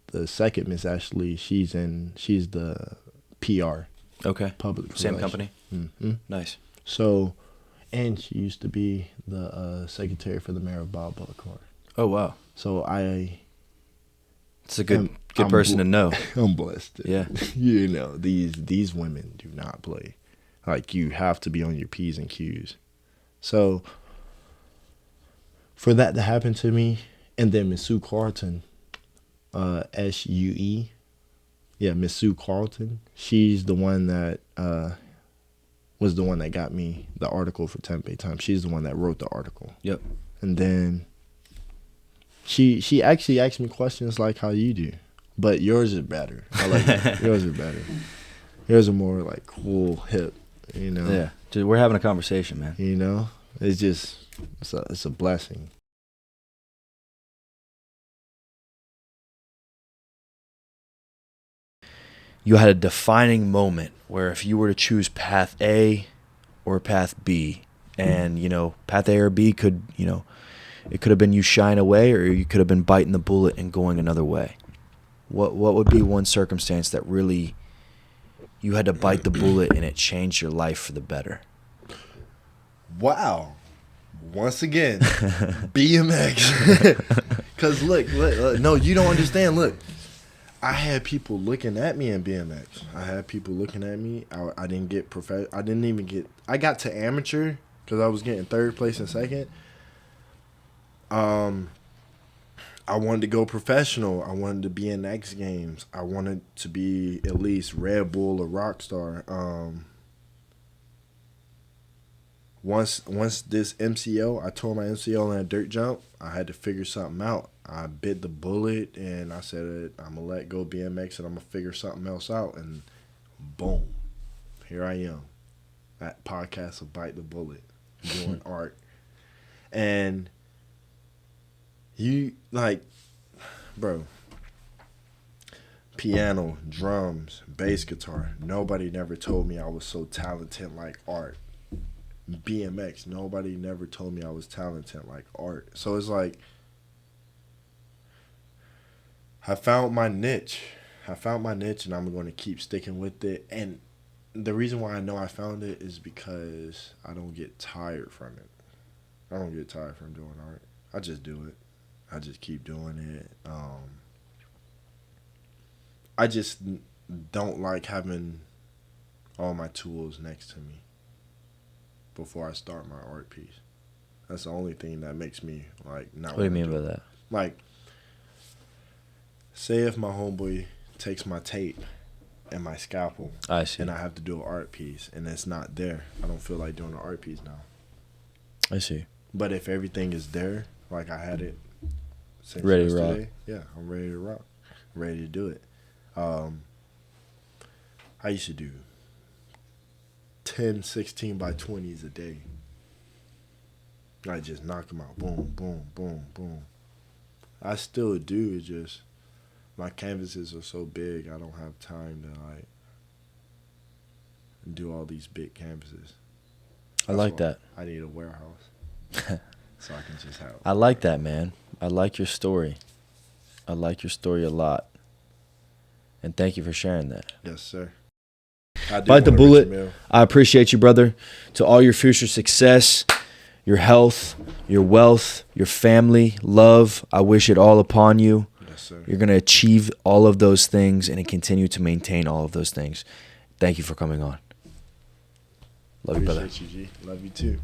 the second Miss Ashley, she's the PR. Okay. Public Same relations. company? Mm-hmm. Nice. So, and she used to be the secretary for the mayor of Bob Buckhorn. Oh, wow. So it's a good person to know. I'm blessed. Yeah. These women do not play. Like, you have to be on your P's and Q's. So for that to happen to me, and then Miss Sue Carlton, SUE, yeah, Miss Sue Carlton, she's the one that was the one that got me the article for Tempe Times. She's the one that wrote the article. Yep. And then she actually asked me questions like how you do, but yours is better. I like that. Yours are better. Yours are more like cool, hip, Yeah, dude, we're having a conversation, man. It's just it's a blessing. You had a defining moment where if you were to choose path A or path B, and path A or B could it could have been you shying away, or you could have been biting the bullet and going another way. What would be one circumstance that really you had to bite the bullet and it changed your life for the better? Wow. Once again, BMX. Because look, no, you don't understand. Look, I had people looking at me in BMX. I had people looking at me. I didn't get I got to amateur because I was getting third place and second. I wanted to go professional. I wanted to be in X Games. I wanted to be at least Red Bull or Rockstar. Once this MCL, I tore my MCL in a dirt jump. I had to figure something out. I bit the bullet and I said, I'm going to let go BMX and I'm going to figure something else out. And boom, here I am. That podcast of Bite the Bullet, doing art. And you, like, bro, piano, drums, bass guitar. Nobody never told me I was so talented like art. BMX, nobody never told me I was talented like art. So it's like, I found my niche and I'm going to keep sticking with it. And the reason why I know I found it is because I don't get tired from it. I don't get tired from doing art. I just do it. I just keep doing it. I just don't like having all my tools next to me before I start my art piece. That's the only thing that makes me like not. What do you mean by that? Like, say if my homeboy takes my tape and my scalpel, I see, and I have to do an art piece and it's not there, I don't feel like doing an art piece now. I see. But if everything is there, like I had it since ready yesterday, to rock. yeah, I'm ready to rock. I'm ready to do it. I used to do 10, 16 by 20s a day. I just knock them out. Boom, boom, boom, boom. I still do. It's just my canvases are so big, I don't have time to like do all these big canvases. I like that. I need a warehouse so I can just have. I like that, man. I like your story. I like your story a lot. And thank you for sharing that. Yes, sir. Bite the bullet. I appreciate you, brother. To all your future success, your health, your wealth, your family, love, I wish it all upon you. Yes, sir. You're going to achieve all of those things and continue to maintain all of those things. Thank you for coming on. Love you, brother. Appreciate you, G. Love you too.